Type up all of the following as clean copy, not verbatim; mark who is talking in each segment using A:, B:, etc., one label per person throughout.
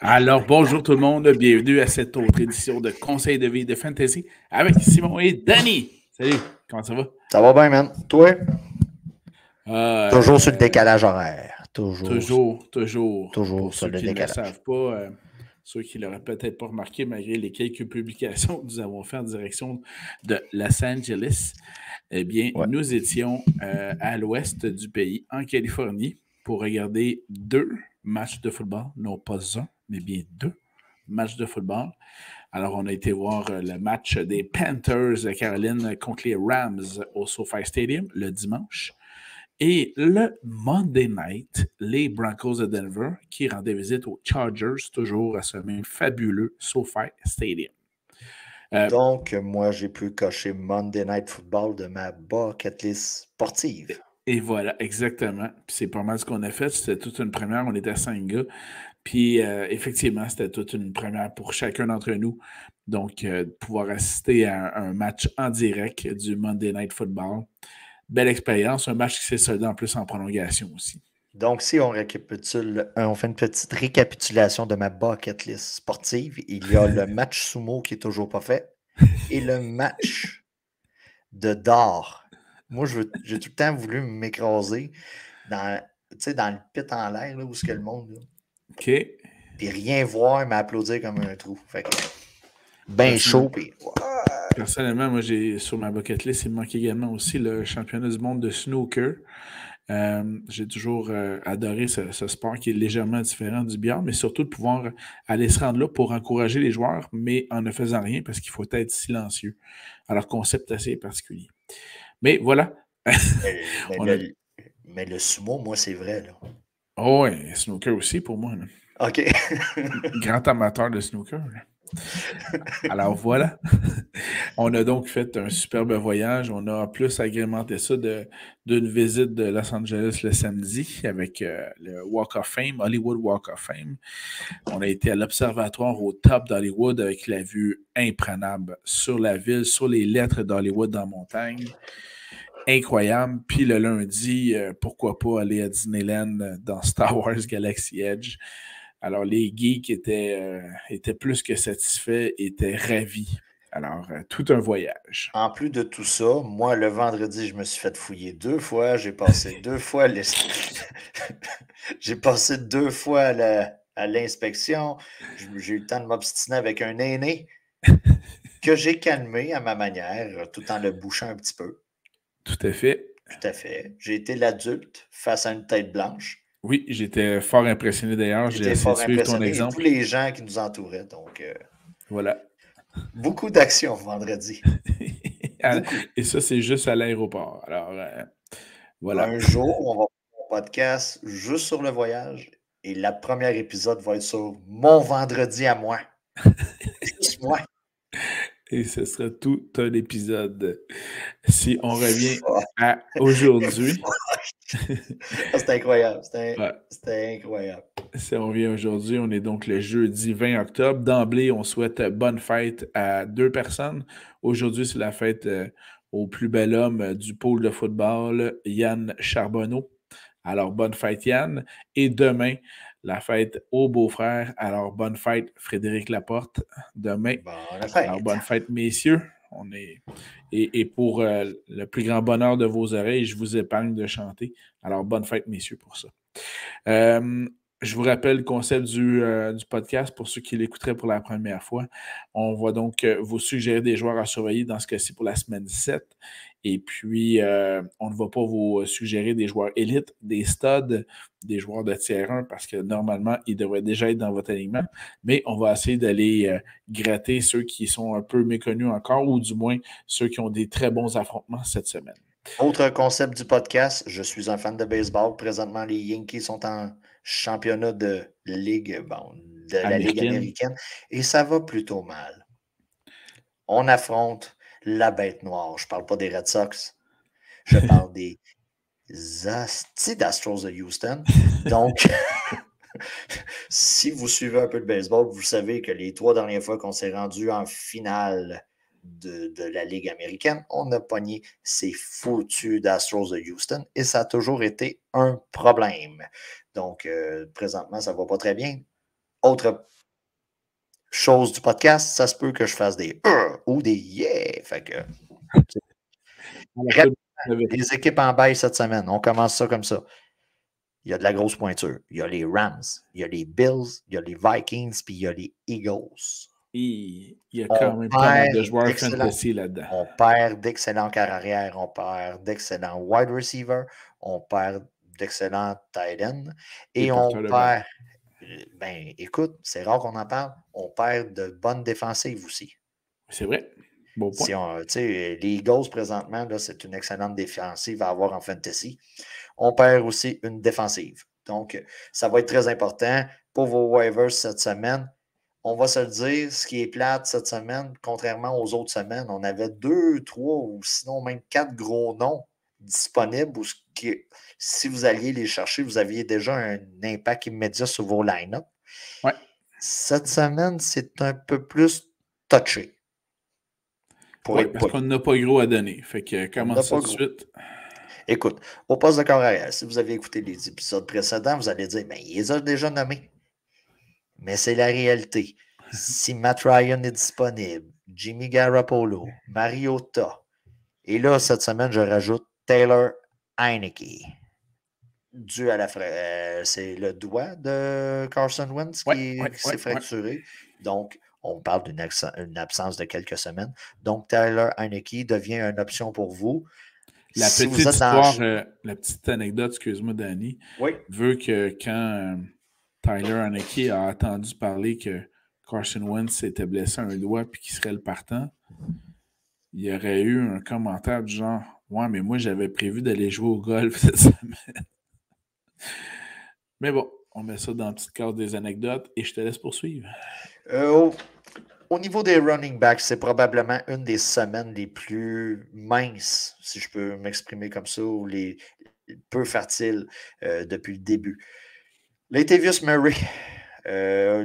A: Alors, bonjour tout le monde, bienvenue à cette autre édition de Conseil de vie de Fantasy avec Simon et Danny. Salut, comment ça va?
B: Ça va bien, man. Toi? Toujours sur le
A: Euh,
B: décalage horaire.
A: toujours.
B: Toujours
A: Pour
B: sur
A: ceux
B: le
A: qui ne le
B: décalage.
A: savent pas, ceux qui ne l'auraient peut-être pas remarqué malgré les quelques publications que nous avons faites en direction de Los Angeles, eh bien,
B: Ouais.
A: nous étions à l'ouest du pays, en Californie, pour regarder 2 matchs de football, non pas un, mais bien 2 matchs de football. Alors, on a été voir le match des Panthers de Caroline contre les Rams au SoFi Stadium le dimanche. Et le Monday night, les Broncos de Denver qui rendaient visite aux Chargers, toujours à ce même fabuleux SoFi Stadium.
B: Donc, moi, j'ai pu cocher Monday Night Football de ma bucket list sportive.
A: Et voilà, exactement. Puis c'est pas mal ce qu'on a fait. C'était toute une première. On était 5 gars. Puis effectivement, c'était toute une première pour chacun d'entre nous. Donc, pouvoir assister à un match en direct du Monday Night Football. Belle expérience. Un match qui s'est soldé en plus en prolongation aussi.
B: Donc, si on récapitule, on fait une petite récapitulation de ma bucket list sportive. Il y a le match sumo qui est toujours pas fait et le match de d'or. Moi, j'ai tout le temps voulu m'écraser dans le pit en l'air, là, où est-ce que le monde, là,
A: OK.
B: puis rien voir, mais applaudir comme un trou. Fait que, ben chaud,
A: Personnellement,
B: puis
A: personnellement, moi, j'ai sur ma bucket list, il me manque également aussi le championnat du monde de snooker. J'ai toujours adoré ce sport qui est légèrement différent du billard, mais surtout de pouvoir aller se rendre là pour encourager les joueurs, mais en ne faisant rien parce qu'il faut être silencieux. Alors, concept assez particulier. Mais voilà.
B: Mais, mais
A: On a...
B: le, mais le sumo, moi, c'est vrai, là.
A: Oh, ouais, snooker aussi pour moi. Là.
B: OK.
A: Grand amateur de snooker. Là. Alors voilà. On a donc fait un superbe voyage. On a en plus agrémenté ça d'une visite de Los Angeles le samedi avec le Walk of Fame, Hollywood Walk of Fame. On a été à l'observatoire au top d'Hollywood avec la vue imprenable sur la ville, sur les lettres d'Hollywood dans la montagne. Incroyable. Puis le lundi, pourquoi pas aller à Disneyland dans Star Wars Galaxy Edge. Alors, les geeks étaient plus que satisfaits, étaient ravis. Alors, tout un voyage.
B: En plus de tout ça, moi, le vendredi, je me suis fait fouiller 2 fois. J'ai passé 2 fois j'ai passé 2 fois à l'inspection. J'ai eu le temps de m'obstiner avec un aîné que j'ai calmé à ma manière, tout en le bouchant un petit peu.
A: Tout à fait.
B: Tout à fait. J'ai été l'adulte face à une tête blanche.
A: Oui, j'étais fort impressionné d'ailleurs. J'ai
B: J'étais
A: essayé de
B: fort
A: suivre ton
B: impressionné et tous
A: exemple.
B: les gens qui nous entouraient. Donc,
A: Voilà.
B: beaucoup d'action vendredi. Beaucoup.
A: Et ça, c'est juste à l'aéroport. Alors, voilà.
B: Un jour, on va faire un podcast juste sur le voyage et le premier épisode va être sur mon vendredi à moi. Juste moi.
A: Et ce sera tout un épisode. Si on revient
B: Fuck.
A: à aujourd'hui.
B: Ah, c'était incroyable. C'était
A: Ouais.
B: c'était incroyable.
A: Si on revient aujourd'hui, on est donc le jeudi 20 octobre. D'emblée, on souhaite bonne fête à 2 personnes. Aujourd'hui, c'est la fête au plus bel homme du pôle de football, Yann Charbonneau. Alors, bonne fête, Yann. Et demain, la fête au beau-frère. Alors, bonne fête, Frédéric Laporte. Demain.
B: Bonne
A: Alors,
B: fête.
A: bonne fête, messieurs. Et pour le plus grand bonheur de vos oreilles, je vous épargne de chanter. Alors, bonne fête, messieurs, pour ça. Je vous rappelle le concept du podcast pour ceux qui l'écouteraient pour la première fois. On va donc vous suggérer des joueurs à surveiller dans ce cas-ci pour la semaine 7. Et puis, on ne va pas vous suggérer des joueurs élites, des studs, des joueurs de tiers 1 parce que normalement, ils devraient déjà être dans votre alignement. Mais on va essayer d'aller gratter ceux qui sont un peu méconnus encore ou du moins ceux qui ont des très bons affrontements cette semaine.
B: Autre concept du podcast, je suis un fan de baseball. Présentement, les Yankees sont en championnat de ligue, de la Ligue
A: Américaine.
B: américaine et ça va plutôt mal. On affronte la bête noire. Je parle pas des Red Sox. Je parle des Astros de Houston. Donc, si vous suivez un peu le baseball, vous savez que les 3 dernières fois qu'on s'est rendu en finale de la Ligue américaine, on a pogné ces foutus d'Astros de Houston et ça a toujours été un problème. Donc, présentement, ça ne va pas très bien. Autre chose du podcast, ça se peut que je fasse des ou des yeah. Fait que, les équipes en bail cette semaine, on commence ça comme ça. Il y a de la grosse pointure. Il y a les Rams, il y a les Bills, il y a les Vikings, puis il y a les Eagles.
A: Il y a quand même pas mal de joueurs fantasy là-dedans.
B: On perd d'excellents carrières, on perd d'excellents wide receivers, on perd d'excellents tight ends et on perd. Ben, écoute, c'est rare qu'on en parle. On perd de bonnes défensives aussi.
A: C'est vrai. Bon point.
B: Les Eagles, présentement, là, c'est une excellente défensive à avoir en fantasy. On perd aussi une défensive. Donc, ça va être très important pour vos waivers cette semaine. On va se le dire, ce qui est plate cette semaine, contrairement aux autres semaines, on avait 2, 3 ou sinon même 4 gros noms disponibles où si vous alliez les chercher, vous aviez déjà un impact immédiat sur vos line-up.
A: Ouais.
B: Cette semaine, c'est un peu plus touché.
A: Oui, parce qu'on n'a pas gros à donner. Fait que commence ça tout de suite.
B: Écoute, au poste de corps arrière, si vous avez écouté les épisodes précédents, vous allez dire, il les a déjà nommés. Mais c'est la réalité. Si Matt Ryan est disponible, Jimmy Garoppolo, Mariota, et là, cette semaine, je rajoute Taylor Heineke. Dû à c'est le doigt de Carson Wentz qui s'est fracturé. Donc, on parle d'une absence de quelques semaines. Donc, Taylor Heineke devient une option pour vous.
A: La petite histoire, la petite anecdote, excuse-moi, Danny, veut que quand Tyler Heineke a entendu parler que Carson Wentz s'était blessé un doigt et qu'il serait le partant, il y aurait eu un commentaire du genre « Ouais, mais moi, j'avais prévu d'aller jouer au golf cette semaine. » Mais bon, on met ça dans la petite carte des anecdotes et je te laisse poursuivre.
B: Au niveau des running backs, c'est probablement une des semaines les plus minces, si je peux m'exprimer comme ça, ou les peu fertiles depuis le début. Latavius Murray,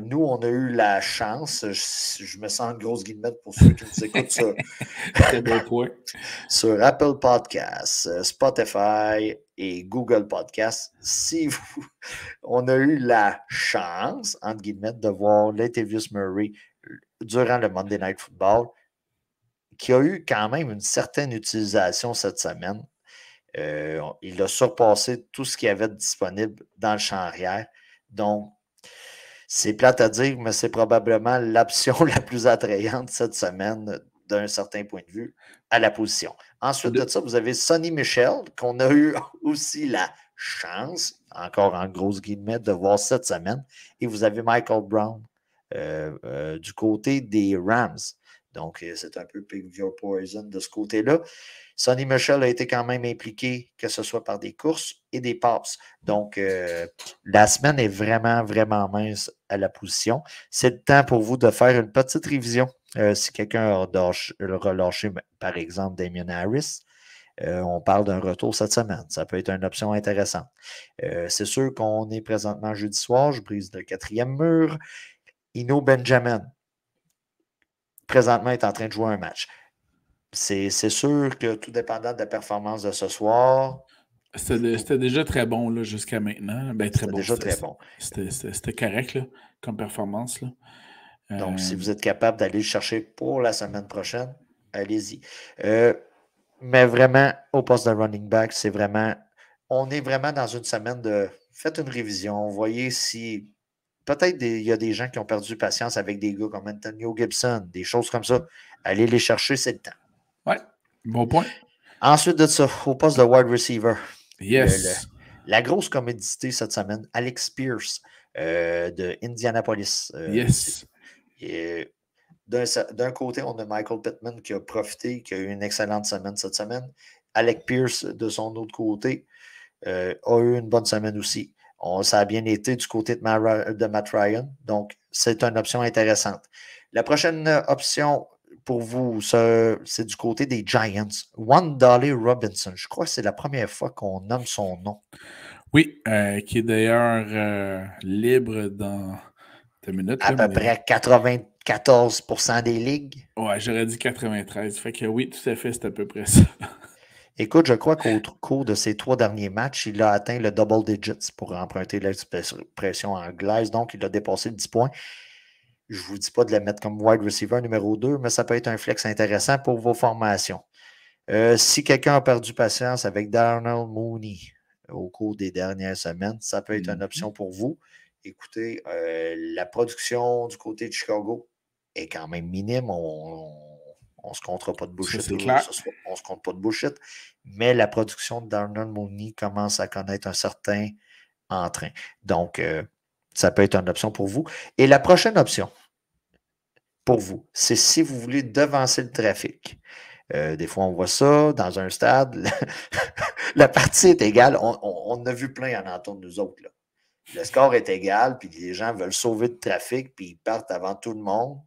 B: nous, on a eu la chance, je me sens une grosse guillemette pour ceux qui nous écoutent sur Apple Podcasts, Spotify et Google Podcasts. On a eu la chance, entre guillemets, de voir Latavius Murray durant le Monday Night Football, qui a eu quand même une certaine utilisation cette semaine. Il a surpassé tout ce qu'il y avait de disponible dans le champ arrière. Donc, c'est plate à dire, mais c'est probablement l'option la plus attrayante cette semaine d'un certain point de vue à la position. Ensuite de ça, vous avez Sonny Michel, qu'on a eu aussi la chance, encore en grosse guillemets, de voir cette semaine. Et vous avez Michael Brown du côté des Rams. Donc, c'est un peu Pick Your Poison de ce côté-là. Sonny Michel a été quand même impliqué, que ce soit par des courses et des passes. Donc, la semaine est vraiment, vraiment mince à la position. C'est le temps pour vous de faire une petite révision. Si quelqu'un a relâché, par exemple, Damien Harris, on parle d'un retour cette semaine. Ça peut être une option intéressante. C'est sûr qu'on est présentement jeudi soir. Je brise le 4e mur. Eno Benjamin, présentement, est en train de jouer un match. C'est sûr que tout dépendant de la performance de ce soir.
A: C'était déjà très bon là, jusqu'à maintenant. Ben, très bon.
B: Déjà très bon.
A: C'était correct là, comme performance. Là.
B: Donc, si vous êtes capable d'aller le chercher pour la semaine prochaine, allez-y. Mais vraiment, au poste de running back, on est vraiment dans une semaine de faites une révision. Voyez si peut-être il y a des gens qui ont perdu patience avec des gars comme Antonio Gibson, des choses comme ça. Allez les chercher, c'est le temps.
A: Ouais, bon point.
B: Ensuite de ça, au poste de wide receiver.
A: Yes.
B: La grosse commodité cette semaine, Alex Pierce de Indianapolis.
A: Yes.
B: D'un côté, on a Michael Pittman qui a profité, qui a eu une excellente semaine cette semaine. Alex Pierce, de son autre côté, a eu une bonne semaine aussi. Ça a bien été du côté de Matt Ryan. Donc, c'est une option intéressante. La prochaine option pour vous, c'est du côté des Giants. Wandale Robinson. Je crois que c'est la première fois qu'on nomme son nom.
A: Oui, qui est d'ailleurs libre dans 2 minutes.
B: À peu près 94% des ligues.
A: Ouais, j'aurais dit 93. Fait que oui, tout à fait, c'est à peu près ça.
B: Écoute, je crois qu'au cours de ces 3 derniers matchs, il a atteint le double digits pour emprunter l'expression anglaise. Donc, il a dépassé le 10 points. Je ne vous dis pas de le mettre comme wide receiver numéro 2, mais ça peut être un flex intéressant pour vos formations. Si quelqu'un a perdu patience avec Darnell Mooney au cours des dernières semaines, ça peut être une option pour vous. Écoutez, la production du côté de Chicago est quand même minime. On ne se comptera pas de
A: Ça,
B: bullshit.
A: c'est clair.
B: On ne se compte pas de bullshit. Mais la production de Darnell Mooney commence à connaître un certain entrain. Donc, ça peut être une option pour vous. Et la prochaine option pour vous, c'est si vous voulez devancer le trafic. Des fois, on voit ça dans un stade. La partie est égale. On a vu plein en entour de nous autres. Là. Le score est égal, puis les gens veulent sauver le trafic, puis ils partent avant tout le monde,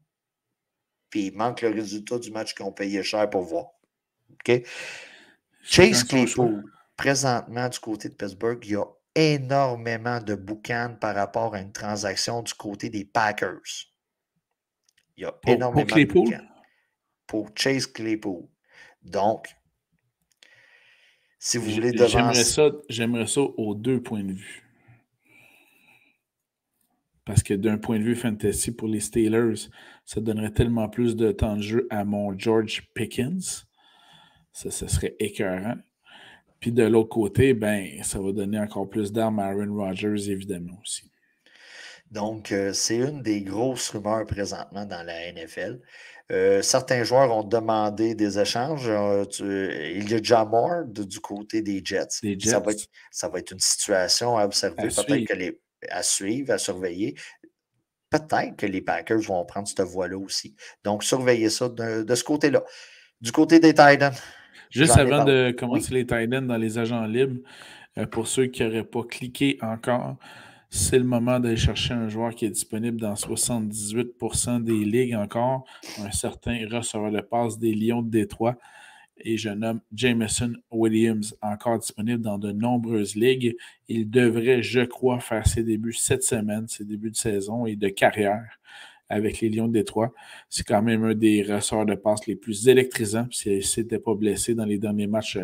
B: puis il manque le résultat du match qu'ils ont payé cher pour voir. OK? Chase Claypool, présentement, du côté de Pittsburgh, il y a énormément de boucan par rapport à une transaction du côté des Packers. Il y a énormément de boucan pour Chase Claypool. Donc, si vous voulez devancer...
A: J'aimerais ça aux 2 points de vue. Parce que d'un point de vue fantasy pour les Steelers, ça donnerait tellement plus de temps de jeu à mon George Pickens. Ça serait écœurant. Puis de l'autre côté, ben, ça va donner encore plus d'armes à Aaron Rodgers, évidemment aussi.
B: Donc, c'est une des grosses rumeurs présentement dans la NFL. Certains joueurs ont demandé des échanges. Il y a Jamar du côté des Jets.
A: Les Jets.
B: Ça va être une situation à observer, peut-être que à suivre, à surveiller. Peut-être que les Packers vont prendre cette voie-là aussi. Donc, surveillez ça de ce côté-là. Du côté des Titans.
A: Juste avant de commencer les Titans dans les agents libres, pour ceux qui n'auraient pas cliqué encore, c'est le moment d'aller chercher un joueur qui est disponible dans 78% des ligues encore, un certain receveur de passe des Lions de Détroit. Et je nomme Jameson Williams, encore disponible dans de nombreuses ligues. Il devrait, je crois, faire ses débuts cette semaine, ses débuts de saison et de carrière avec les Lions de Détroit. C'est quand même un des receveurs de passe les plus électrisants. S'il n'était pas blessé dans les derniers matchs,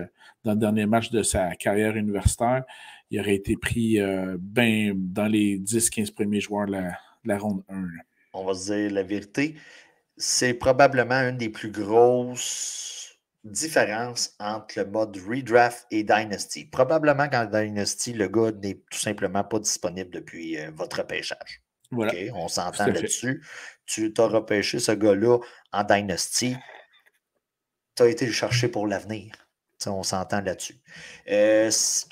A: dans le dernier match de sa carrière universitaire, il aurait été pris dans les 10-15 premiers joueurs de la ronde 1. Là.
B: On va se dire la vérité. C'est probablement une des plus grosses différences entre le mode Redraft et Dynasty. Probablement qu'en Dynasty, le gars n'est tout simplement pas disponible depuis votre repêchage.
A: Voilà.
B: Okay? On s'entend là-dessus. Tu t'as repêché ce gars-là en Dynasty. Tu as été le chercher pour l'avenir. On s'entend là-dessus.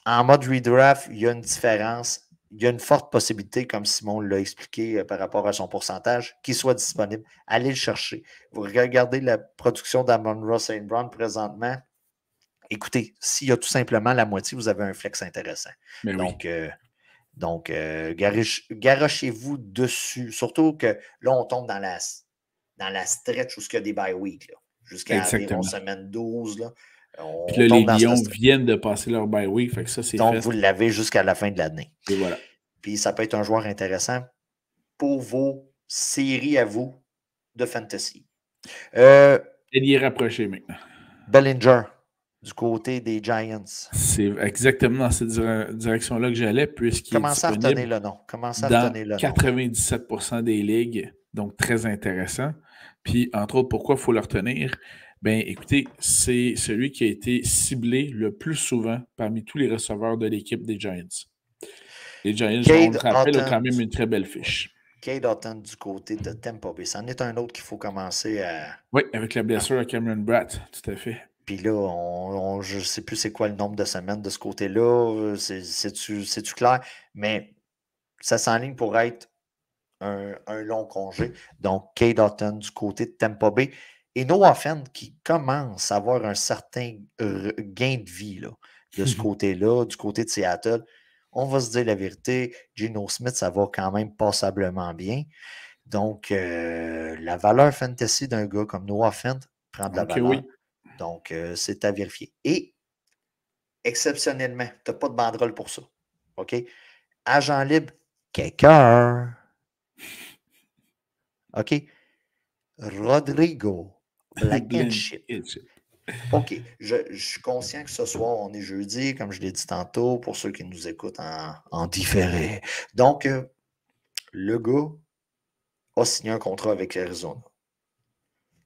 B: En mode Redraft, il y a une différence. Il y a une forte possibilité, comme Simon l'a expliqué par rapport à son pourcentage, qu'il soit disponible. Allez le chercher. Vous regardez la production d'Amon-Ra St. Brown présentement. Écoutez, s'il y a tout simplement la moitié, vous avez un flex intéressant.
A: Mais
B: donc, garochez-vous dessus. Surtout que là, on tombe dans la stretch où il y a des bye week. Jusqu'à environ semaine 12. Là.
A: Puis là, les Lions viennent de passer leur bye week, fait que ça, c'est
B: donc, vous l'avez jusqu'à la fin de l'année.
A: Et voilà.
B: Puis, ça peut être un joueur intéressant pour vos séries à vous de fantasy.
A: Il y est rapproché maintenant.
B: Bellinger, du côté des Giants.
A: C'est exactement dans cette direction-là que j'allais, puisqu'il est disponible
B: à retenir le nom.
A: Dans 97% des ligues, donc très intéressant. Puis, entre autres, pourquoi il faut le retenir? Bien, écoutez, c'est celui qui a été ciblé le plus souvent parmi tous les receveurs de l'équipe des Giants. Les Giants, on le rappelle, ont quand même une très belle fiche.
B: Cade Otton du côté de Tampa Bay. C'en est un autre qu'il faut commencer à...
A: Oui, avec la blessure à Cameron Bratt, tout à fait.
B: Puis là, je ne sais plus c'est quoi le nombre de semaines de ce côté-là. C'est-tu clair? Mais ça s'enligne pour être un long congé. Donc, Cade Otton du côté de Tampa Bay. Et Noah Fent qui commence à avoir un certain gain de vie là, de ce côté-là, du côté de Seattle. On va se dire la vérité, Geno Smith, ça va quand même passablement bien. Donc, la valeur fantasy d'un gars comme Noah Fent prend de la valeur. Oui. Donc, c'est à vérifier. Et, exceptionnellement, tu n'as pas de banderole pour ça. OK? Agent libre, quelqu'un. OK? Rodrigo Blankenship. OK. Je suis conscient que ce soir, on est jeudi, comme je l'ai dit tantôt, pour ceux qui nous écoutent en différé. Donc, le gars a signé un contrat avec Arizona.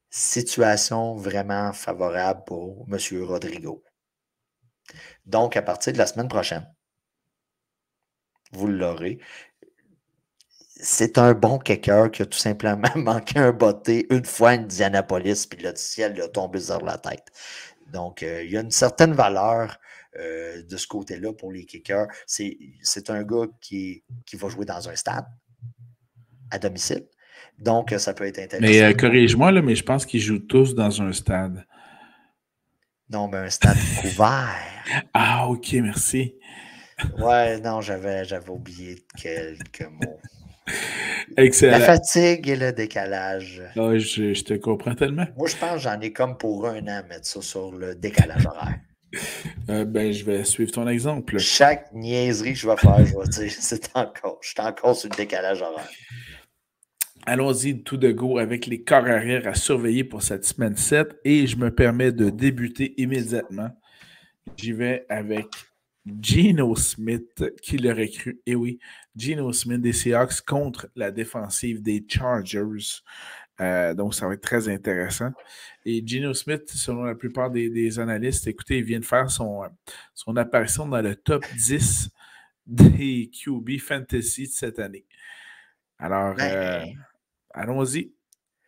B: Situation vraiment favorable pour M. Rodrigo. Donc, à partir de la semaine prochaine, vous l'aurez. C'est un bon kicker qui a tout simplement manqué un botté une fois à Indianapolis, puis le ciel lui a tombé sur la tête. Donc, il y a une certaine valeur de ce côté-là pour les kickers. C'est un gars qui va jouer dans un stade à domicile. Donc, ça peut être intéressant.
A: Mais corrige-moi, là, mais je pense qu'ils jouent tous dans un stade.
B: Non, mais un stade couvert.
A: Ah, OK, merci.
B: Ouais, non, j'avais oublié quelques mots.
A: Excellent.
B: La fatigue et le décalage.
A: Ah, je te comprends tellement.
B: Moi, je pense que j'en ai comme pour un an mettre ça sur le décalage horaire.
A: Ben, je vais suivre ton exemple.
B: Chaque niaiserie que je vais faire, je vais dire, je suis encore sur le décalage horaire.
A: Allons-y tout de go avec les corps arrière à surveiller pour cette semaine 7 et je me permets de débuter immédiatement. J'y vais avec Geno Smith, qui l'aurait cru. Et oui, Geno Smith des Seahawks contre la défensive des Chargers. Donc, ça va être très intéressant. Et Geno Smith, selon la plupart des analystes, écoutez, il vient de faire son apparition dans le top 10 des QB Fantasy de cette année. Alors, allons-y.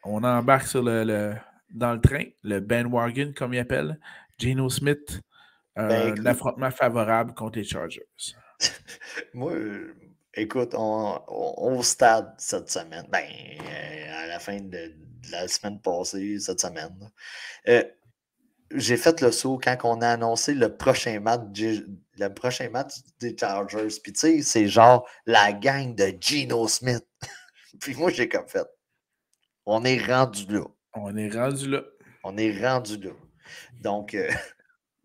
A: On embarque dans le train, le bandwagon, comme il appelle. Geno Smith, un affrontement favorable contre les Chargers.
B: Moi, écoute, on stade cette semaine. À la fin de la semaine passée, cette semaine. J'ai fait le saut quand on a annoncé le prochain match des Chargers. Puis tu sais, c'est genre la gang de Geno Smith. Puis moi, j'ai comme fait. On est rendu là.
A: On est rendu là.
B: On est rendu là. Donc,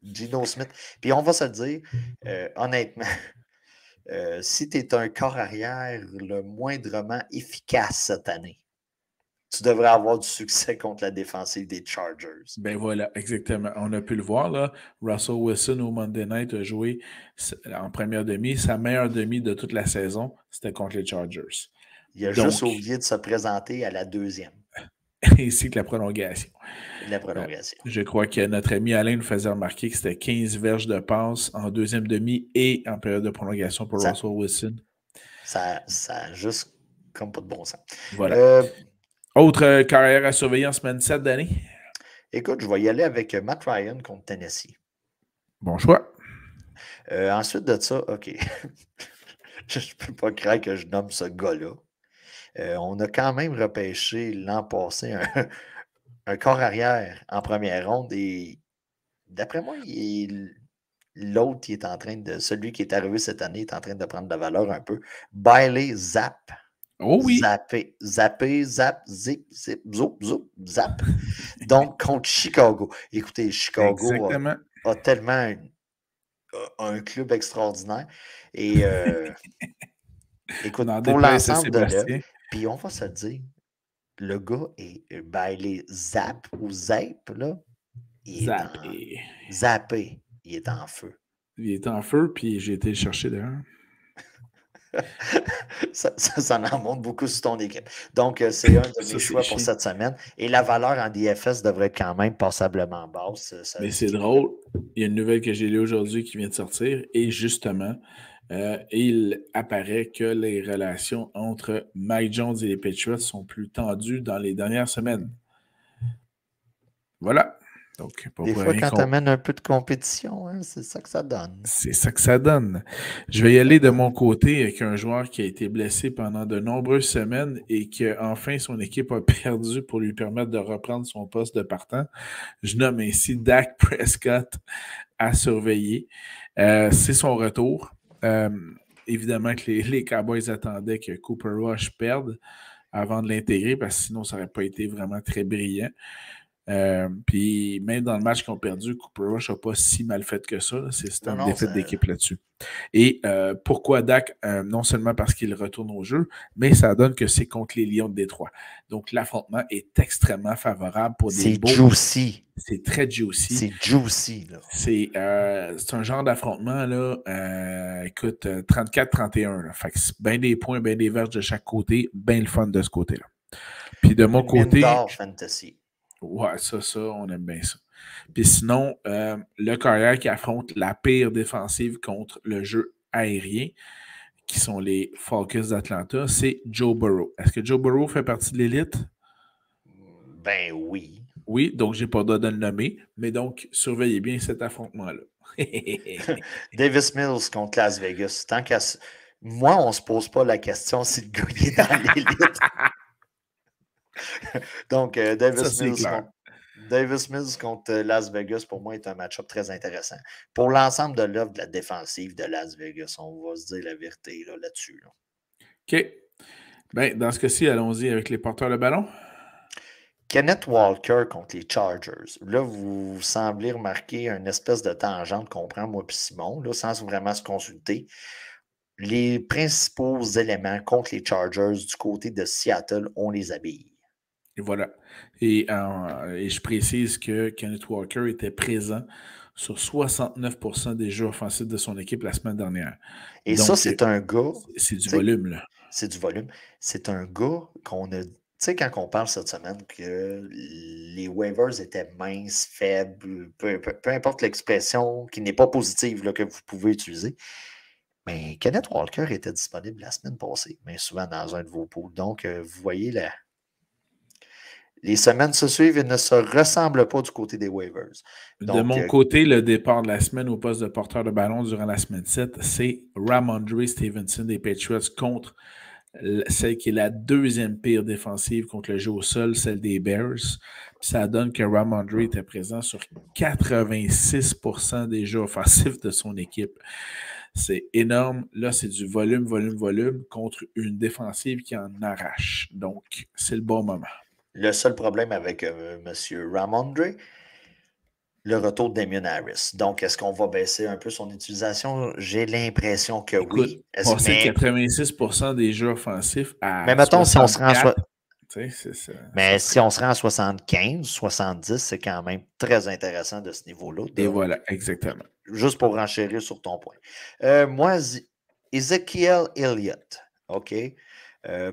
B: Geno Smith. Puis on va se le dire, honnêtement, si tu es un corps arrière le moindrement efficace cette année, tu devrais avoir du succès contre la défensive des Chargers.
A: Ben voilà, exactement. On a pu le voir, là. Russell Wilson au Monday Night a joué en première demi. Sa meilleure demi de toute la saison, c'était contre les Chargers.
B: Il a juste oublié de se présenter à la deuxième.
A: Ainsi que la prolongation.
B: La prolongation.
A: Je crois que notre ami Alain nous faisait remarquer que c'était 15 verges de passe en deuxième demi et en période de prolongation pour Russell Wilson.
B: Ça a juste comme pas de bon sens.
A: Voilà. Autre carrière à surveiller en semaine 7 d'année?
B: Écoute, je vais y aller avec Matt Ryan contre Tennessee.
A: Bon choix.
B: Ensuite de ça, OK. Je ne peux pas croire que je nomme ce gars-là. On a quand même repêché l'an passé un corps arrière en première ronde et d'après moi, l'autre, il est en train de. Celui qui est arrivé cette année est en train de prendre de la valeur un peu. Bailey Zapp.
A: Oh oui.
B: Zapper, zap, zip, zip, zoup, zoup, zap. Donc, contre Chicago. Écoutez, Chicago a tellement un club extraordinaire. Et écoute, pour l'ensemble de l'œuvre, puis on va se dire, le gars est Bailey Zapp ou Zapp, là. Zappé. Il est en feu.
A: Il est en feu, puis j'ai été le chercher d'ailleurs.
B: ça en montre beaucoup sur ton équipe. Donc, c'est un de mes choix pour cette semaine. Et la valeur en DFS devrait être quand même passablement basse.
A: Mais c'est drôle. Il y a une nouvelle que j'ai lue aujourd'hui qui vient de sortir. Et justement, il apparaît que les relations entre Mike Jones et les Patriots sont plus tendues dans les dernières semaines. Voilà. Donc,
B: des fois, quand tu amènes un peu de compétition, hein, c'est ça que ça donne.
A: C'est ça que ça donne. Je vais y aller de mon côté avec un joueur qui a été blessé pendant de nombreuses semaines et que enfin son équipe a perdu pour lui permettre de reprendre son poste de partant. Je nomme ainsi Dak Prescott à surveiller. C'est son retour. Évidemment que les Cowboys attendaient que Cooper Rush perde avant de l'intégrer parce que sinon ça n'aurait pas été vraiment très brillant. Puis même dans le match qu'ils ont perdu, Cooper Rush n'a pas si mal fait que ça. C'est
B: Non,
A: une
B: non,
A: défaite
B: ça...
A: d'équipe là-dessus. Et pourquoi Dak? Non seulement parce qu'il retourne au jeu, mais ça donne que c'est contre les Lions de Détroit. Donc l'affrontement est extrêmement favorable pour des
B: C'est
A: beaux.
B: juicy.
A: C'est très juicy.
B: C'est juicy, là.
A: C'est un genre d'affrontement, là, écoute, 34-31. Fait que c'est bien des points, bien des verges de chaque côté, bien le fun de ce côté-là. Puis de mon
B: Une mine
A: côté,
B: d'or fantasy.
A: ouais, ça, on aime bien ça. Puis sinon, le carrière qui affronte la pire défensive contre le jeu aérien, qui sont les Falcons d'Atlanta, c'est Joe Burrow. Est-ce que Joe Burrow fait partie de l'élite?
B: Ben oui.
A: Oui, donc j'ai pas le droit de le nommer, mais donc surveillez bien cet affrontement-là.
B: Davis Mills contre Las Vegas. Moi, on se pose pas la question si le gars est dans l'élite. Donc,
A: Ça, c'est clair.
B: Davis Mills contre Las Vegas, pour moi, est un match-up très intéressant. Pour l'ensemble de l'œuvre de la défensive de Las Vegas, on va se dire la vérité là-dessus. Là.
A: OK. Ben, dans ce cas-ci, allons-y avec les porteurs de ballon.
B: Kenneth Walker contre les Chargers. Là, vous semblez remarquer une espèce de tangente qu'on prend, moi et Simon, là, sans vraiment se consulter. Les principaux éléments contre les Chargers du côté de Seattle, on les habille.
A: Et voilà. Et je précise que Kenneth Walker était présent sur 69% des jeux offensifs de son équipe la semaine dernière.
B: Et
A: donc,
B: ça, c'est un gars.
A: c'est du volume, là.
B: C'est du volume. C'est un gars qu'on a. Tu sais, quand on parle cette semaine que les waivers étaient minces, faibles, peu importe l'expression qui n'est pas positive là, que vous pouvez utiliser, mais Kenneth Walker était disponible la semaine passée, mais souvent dans un de vos pools. Donc, vous voyez, les semaines se suivent et ne se ressemblent pas du côté des waivers.
A: De
B: Donc,
A: mon côté, le départ de la semaine au poste de porteur de ballon durant la semaine 7, c'est Ramondre Stevenson des Patriots contre celle qui est la deuxième pire défensive contre le jeu au sol, celle des Bears. Puis ça donne que Ramondre était présent sur 86% des jeux offensifs de son équipe. C'est énorme. Là, c'est du volume, volume, volume contre une défensive qui en arrache. Donc, c'est le bon moment.
B: Le seul problème avec M. Ramondre, le retour de Damien Harris. Donc, est-ce qu'on va baisser un peu son utilisation? J'ai l'impression que
A: Écoute,
B: oui.
A: passer 86% des jeux offensifs
B: Mais
A: à
B: mettons, si on se rend
A: 64,
B: mais si on se rend à 75, 70, c'est quand même très intéressant de ce niveau-là.
A: Et voilà, exactement.
B: Juste pour renchérir sur ton point. Moi, Ezekiel Elliott, OK?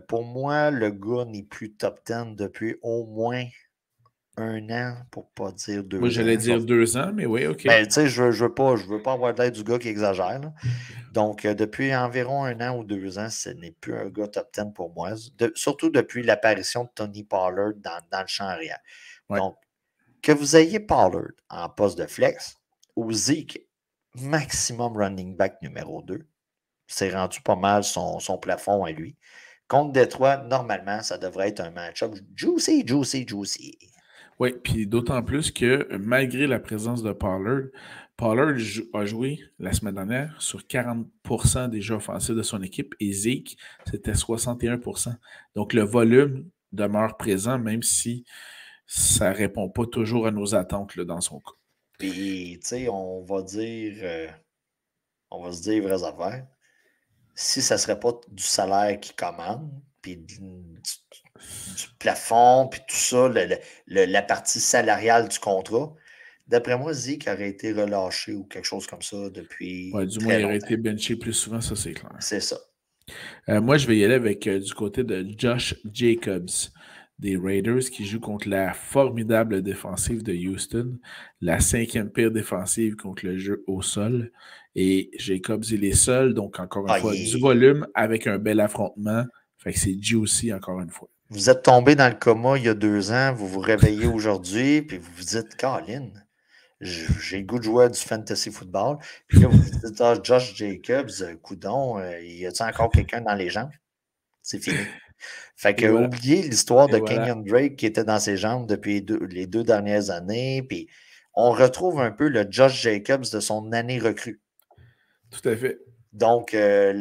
B: Pour moi, le gars n'est plus top 10 depuis au moins un an, pour ne pas dire 2 ans.
A: Moi, j'allais dire 2 ans, mais oui, OK.
B: Ben, tu sais, je veux pas avoir l'aide du gars qui exagère. Là. Donc, depuis environ un an ou 2 ans, ce n'est plus un gars top 10 pour moi. Surtout depuis l'apparition de Tony Pollard dans le champ arrière.
A: Ouais.
B: Donc, que vous ayez Pollard en poste de flex ou Zeke, maximum running back numéro 2, c'est rendu pas mal son plafond à lui. Contre Détroit, normalement, ça devrait être un match-up juicy, juicy, juicy.
A: Oui, puis d'autant plus que malgré la présence de Pollard, Pollard a joué la semaine dernière sur 40% des jeux offensifs de son équipe et Zeke, c'était 61%. Donc le volume demeure présent, même si ça ne répond pas toujours à nos attentes là, dans son cas.
B: Puis, tu sais, on va se dire les vraies affaires. Si ça ne serait pas du salaire qui commande, puis du plafond, puis tout ça, la partie salariale du contrat, d'après moi, Zeke aurait été relâché ou quelque chose comme ça depuis
A: Ouais, du moins,
B: très
A: il aurait
B: longtemps.
A: été benché plus souvent, ça c'est clair.
B: C'est ça.
A: Moi, je vais y aller avec du côté de Josh Jacobs des Raiders qui joue contre la formidable défensive de Houston, la 5e pire défensive contre le jeu au sol. Et Jacobs, il est seul, donc encore une fois, du volume avec un bel affrontement. Fait que c'est juicy encore une fois.
B: Vous êtes tombé dans le coma il y a 2 ans, vous vous réveillez aujourd'hui, puis vous vous dites, Colin, j'ai le goût de jouer à du fantasy football. Puis là, vous vous dites, ah, Josh Jacobs, coudon, y a-t-il encore quelqu'un dans les jambes? C'est fini. Fait que
A: voilà.
B: oubliez l'histoire de
A: voilà.
B: Kenyon Drake qui était dans ses jambes depuis les 2 dernières années. Puis on retrouve un peu le Josh Jacobs de son année recrue.
A: Tout à fait.
B: Donc, la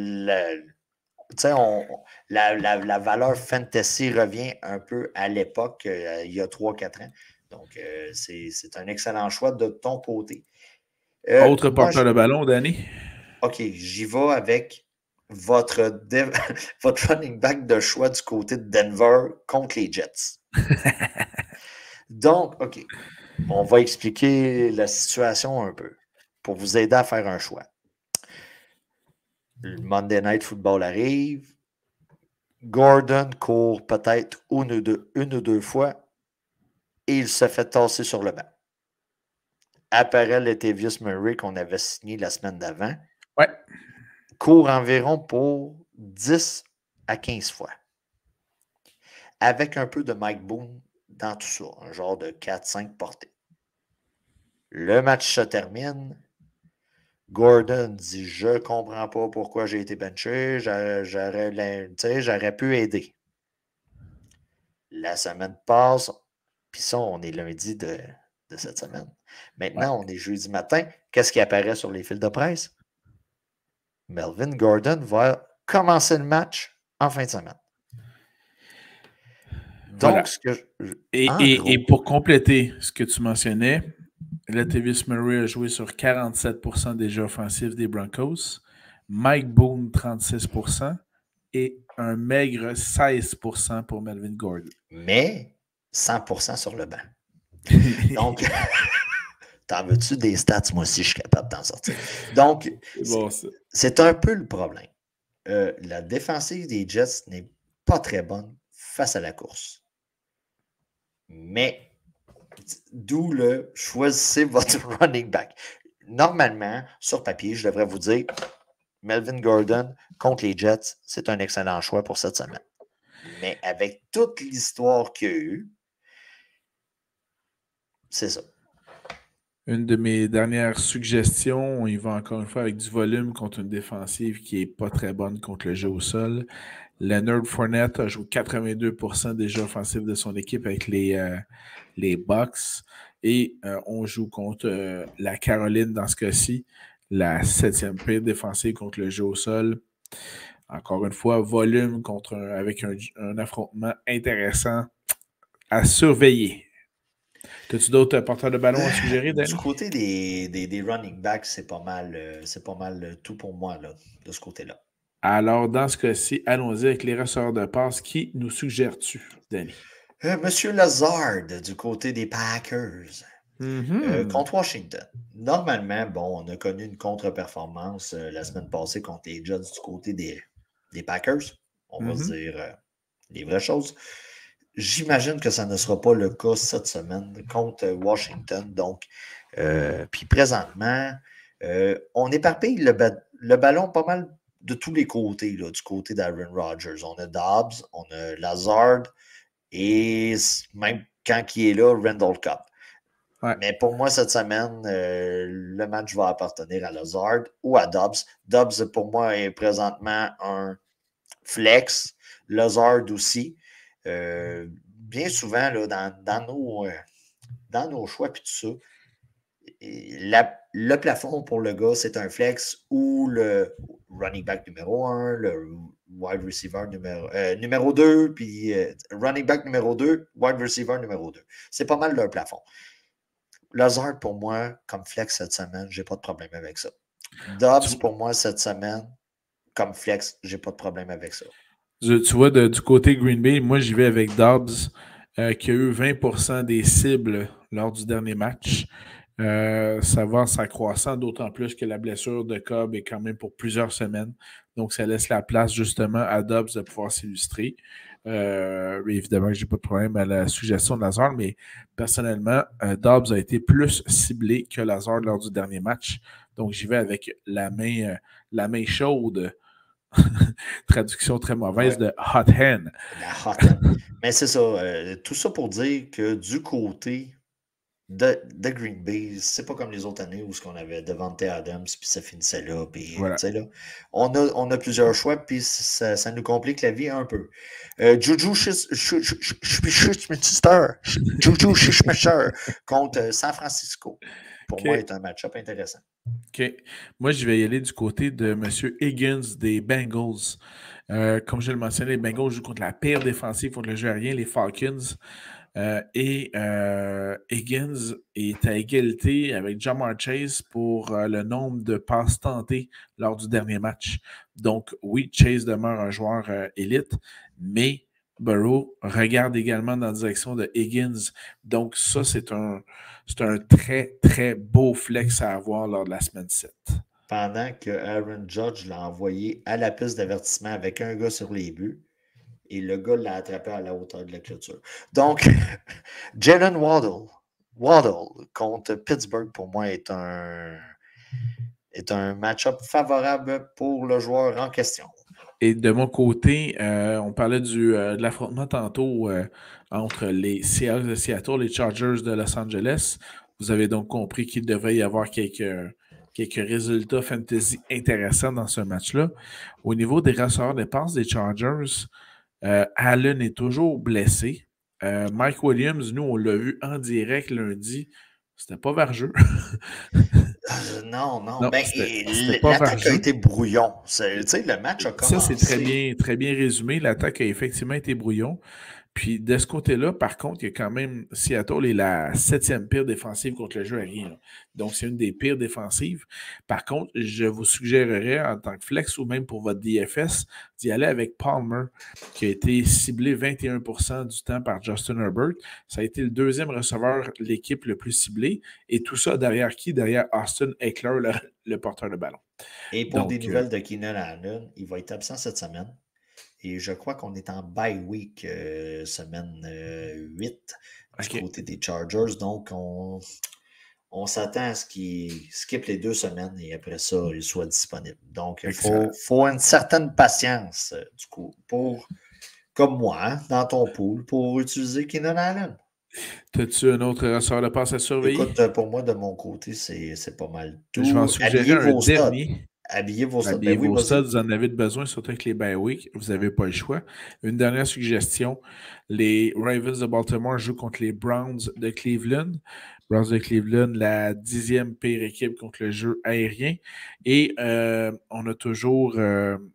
B: valeur fantasy revient un peu à l'époque, il y a 3-4 ans. Donc, c'est un excellent choix de ton côté.
A: Autre porteur de ballon, Danny?
B: OK, j'y vais avec votre, votre running back de choix du côté de Denver contre les Jets. Donc, OK, on va expliquer la situation un peu pour vous aider à faire un choix. Le Monday Night Football arrive. Gordon court peut-être une ou deux fois et il se fait tasser sur le banc. Apparaît Latavius Murray qu'on avait signé la semaine d'avant.
A: Ouais.
B: Court environ pour 10 à 15 fois. Avec un peu de Mike Boone dans tout ça, un genre de 4-5 portées. Le match se termine. Gordon dit « Je comprends pas pourquoi j'ai été benché, j'aurais pu aider. » La semaine passe, puis ça, on est lundi de cette semaine. Maintenant, on est jeudi matin. Qu'est-ce qui apparaît sur les fils de presse? Melvin Gordon va commencer le match en fin de semaine. Donc,
A: voilà. Et pour compléter ce que tu mentionnais, Latavius Murray a joué sur 47% des jeux offensifs des Broncos, Mike Boone 36% et un maigre 16% pour Melvin Gordon.
B: Mais 100% sur le banc. Donc, t'en veux-tu des stats? Moi aussi, je suis capable d'en sortir. Donc, c'est un peu le problème. La défensive des Jets n'est pas très bonne face à la course. Mais, d'où le choisissez votre running back. Normalement, sur papier, je devrais vous dire Melvin Gordon contre les Jets, c'est un excellent choix pour cette semaine. Mais avec toute l'histoire qu'il y a eu, c'est ça.
A: Une de mes dernières suggestions, on y va encore une fois avec du volume contre une défensive qui n'est pas très bonne contre le jeu au sol. Leonard Fournette a joué 82% des jeux offensifs de son équipe avec les Bucks. Et on joue contre la Caroline dans ce cas-ci, la 7e pire défensive contre le jeu au sol. Encore une fois, volume avec un affrontement intéressant à surveiller. As-tu d'autres porteurs de ballon à suggérer, Danny?
B: Du côté des running backs, c'est pas mal tout pour moi là, de ce côté-là.
A: Alors, dans ce cas-ci, allons-y avec les receveurs de passe. Qui nous suggères-tu, Danny?
B: Monsieur Lazard, du côté des Packers. Contre Washington. Normalement, bon, on a connu une contre-performance la semaine passée contre les Jets du côté des Packers. On va se dire les vraies choses. J'imagine que ça ne sera pas le cas cette semaine contre Washington. Donc, puis présentement, on éparpille le ballon pas mal de tous les côtés, là, du côté d'Aaron Rodgers. On a Dobbs, on a Lazard et même quand il est là, Randall Cobb. Ouais. Mais pour moi, cette semaine, le match va appartenir à Lazard ou à Dobbs. Dobbs, pour moi, est présentement un flex. Lazard aussi. Bien souvent, là, dans nos choix et tout ça, le plafond pour le gars, c'est un flex ou le running back numéro 1, le wide receiver numéro 2, puis running back numéro 2, wide receiver numéro 2. C'est pas mal leur plafond. Lazard, pour moi, comme flex cette semaine, j'ai pas de problème avec ça. Dobbs, pour moi, cette semaine, comme flex, j'ai pas de problème avec ça.
A: Tu vois, du côté Green Bay, moi, j'y vais avec Dobbs, qui a eu 20% des cibles lors du dernier match. Ça va en s'accroissant, d'autant plus que la blessure de Cobb est quand même pour plusieurs semaines. Donc, ça laisse la place justement à Dobbs de pouvoir s'illustrer. Évidemment, je n'ai pas de problème à la suggestion de Lazard, mais personnellement, Dobbs a été plus ciblé que Lazard lors du dernier match. Donc, j'y vais avec la main chaude. Traduction très mauvaise de hot hand.
B: La hot hand. Mais c'est ça. Tout ça pour dire que du côté de Green Bay, c'est pas comme les autres années où on avait Devante Adams, puis ça finissait là. Puis, voilà. Là, on a plusieurs choix, puis ça nous complique la vie un peu. Juju Smith-Schuster contre San Francisco. Pour moi, est un match-up intéressant.
A: OK. Moi, je vais y aller du côté de M. Higgins des Bengals. Comme je le mentionnais, les Bengals jouent contre la pire défensive contre le jeu aérien, les Falcons. Higgins est à égalité avec Ja'Marr Chase pour le nombre de passes tentées lors du dernier match. Donc, oui, Chase demeure un joueur élite, mais Burrow regarde également dans la direction de Higgins. Donc, ça, c'est un très, très beau flex à avoir lors de la semaine 7.
B: Pendant que Aaron Judge l'a envoyé à la piste d'avertissement avec un gars sur les buts, et le gars l'a attrapé à la hauteur de la clôture. Donc, Jalen Waddle contre Pittsburgh, pour moi, est un match-up favorable pour le joueur en question.
A: Et de mon côté, on parlait de l'affrontement tantôt entre les Seahawks de Seattle et les Chargers de Los Angeles. Vous avez donc compris qu'il devrait y avoir quelques résultats fantasy intéressants dans ce match-là. Au niveau des receveurs de passe des Chargers, Allen est toujours blessé. Mike Williams, nous, on l'a vu en direct lundi. C'était pas vers jeu.
B: Non.
A: Ben,
B: l'attaque a été brouillon. Le match a commencé.
A: Ça, c'est très bien résumé. L'attaque a effectivement été brouillon. Puis de ce côté-là, par contre, il y a quand même Seattle est la 7e pire défensive contre le jeu aérien. Là. Donc, c'est une des pires défensives. Par contre, je vous suggérerais en tant que flex ou même pour votre DFS d'y aller avec Palmer, qui a été ciblé 21% du temps par Justin Herbert. Ça a été le deuxième receveur de l'équipe le plus ciblé. Et tout ça derrière qui? Derrière Austin Eckler, le porteur de ballon.
B: Et pour des nouvelles de Keenan Allen, il va être absent cette semaine. Et je crois qu'on est en bye week semaine 8 du côté des Chargers. Donc, on s'attend à ce qu'il skippe les 2 semaines et après ça, il soit disponible. Donc, il faut une certaine patience, du coup, comme moi, dans ton pool, pour utiliser Keenan Allen.
A: As-tu un autre receveur de passe à surveiller?
B: Écoute, pour moi, de mon côté, c'est pas mal tout.
A: Je vais en suggérer un dernier.
B: Habillez vos studs.
A: Habillez vos studs, vous en avez besoin, surtout avec les bye week. Vous n'avez pas le choix. Une dernière suggestion. Les Ravens de Baltimore jouent contre les Browns de Cleveland. Browns de Cleveland, la 10e pire équipe contre le jeu aérien. Et on a toujours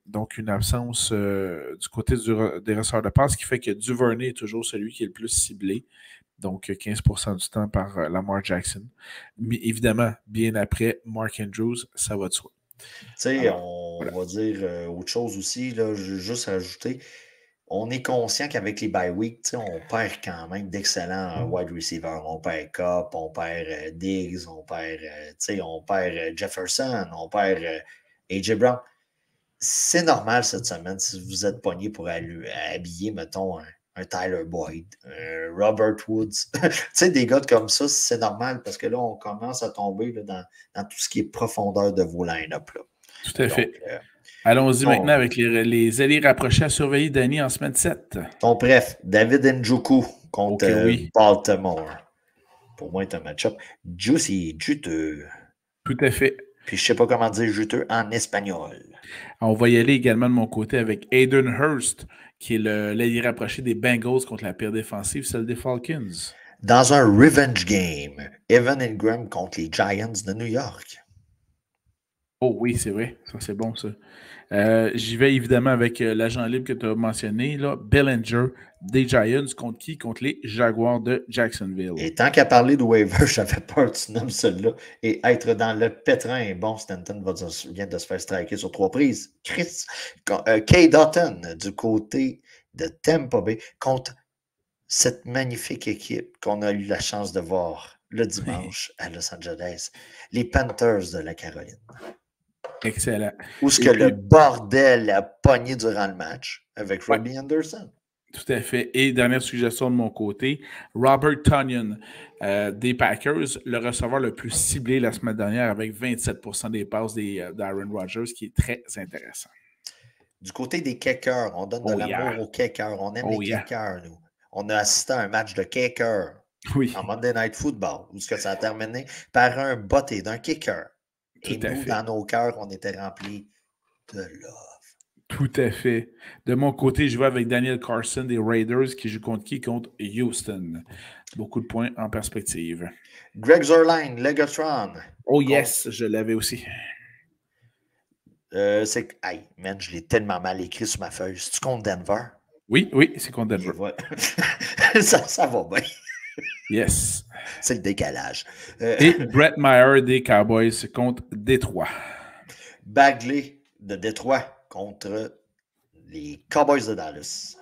A: donc une absence du côté des receveurs de passe, qui fait que Duvernay est toujours celui qui est le plus ciblé. Donc 15% du temps par Lamar Jackson. Mais évidemment, bien après, Mark Andrews, ça va de soi.
B: Tu sais, on va dire autre chose aussi, là, juste rajouter, on est conscient qu'avec les bye week, on perd quand même d'excellents wide receivers. On perd Cup, on perd Diggs, on perd Jefferson, on perd AJ Brown. C'est normal cette semaine si vous êtes pogné pour habiller, mettons, un Tyler Boyd, un Robert Woods. Tu sais, des gars comme ça, c'est normal parce que là, on commence à tomber là, dans tout ce qui est profondeur de vos line-up.
A: Tout à fait. Allons-y maintenant avec les alliés rapprochés à surveiller, Danny, en semaine 7.
B: Ton bref, David Njoku contre Baltimore. Pour moi, c'est un match-up juicy, juteux.
A: Tout à fait.
B: Puis je ne sais pas comment dire juteux en espagnol.
A: On va y aller également de mon côté avec Hayden Hurst, qui est l'allié rapproché des Bengals contre la pire défensive, celle des Falcons.
B: Dans un revenge game, Evan Ingram contre les Giants de New York.
A: Oh oui, c'est vrai. Ça, c'est bon, ça. J'y vais évidemment avec l'agent libre que tu as mentionné, là, Bellinger des Giants. Contre qui? Contre les Jaguars de Jacksonville.
B: Et tant qu'à parler de waiver, j'avais peur que tu nommes celui-là. Et être dans le pétrin, bon, Stanton vient de se faire striker sur 3 prises. Kay Dotton du côté de Tampa Bay contre cette magnifique équipe qu'on a eu la chance de voir le dimanche à Los Angeles, les Panthers de la Caroline.
A: Excellent.
B: Où est-ce que le bordel a pogné durant le match avec Robbie Anderson?
A: Tout à fait. Et dernière suggestion de mon côté, Robert Tonyan des Packers, le receveur le plus ciblé la semaine dernière avec 27% des passes d'Aaron Rodgers, qui est très intéressant.
B: Du côté des kickers, on donne de l'amour aux kickers. On aime les kickers, nous. On a assisté à un match de kickers en Monday Night Football, où ça a terminé par un botté d'un kicker. Et nous, dans nos cœurs, on était remplis de love.
A: Tout à fait. De mon côté, je vais avec Daniel Carson des Raiders qui joue contre qui? Contre Houston. Beaucoup de points en perspective.
B: Greg Zuerlein, Legatron.
A: Oh yes, je l'avais aussi.
B: Hey, man, je l'ai tellement mal écrit sur ma feuille. C'est-tu contre Denver?
A: Oui, oui, c'est contre
B: Et
A: Denver.
B: voilà. ça va bien.
A: Yes.
B: C'est le décalage.
A: Et Brett Maher des Cowboys contre Détroit.
B: Bagley de Détroit contre les Cowboys de Dallas.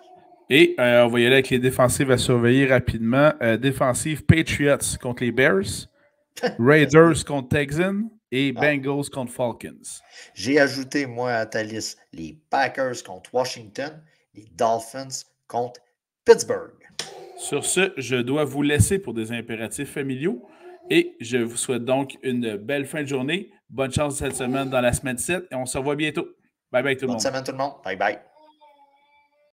A: Et on va y aller avec les défensives à surveiller rapidement. Défensive Patriots contre les Bears, Raiders contre Texans et Bengals contre Falcons.
B: J'ai ajouté, moi, à ta liste, les Packers contre Washington, les Dolphins contre Pittsburgh.
A: Sur ce, je dois vous laisser pour des impératifs familiaux et je vous souhaite donc une belle fin de journée. Bonne chance cette semaine dans la semaine 7 et on se revoit bientôt. Bye bye tout le monde.
B: Bonne semaine tout le monde. Bye bye.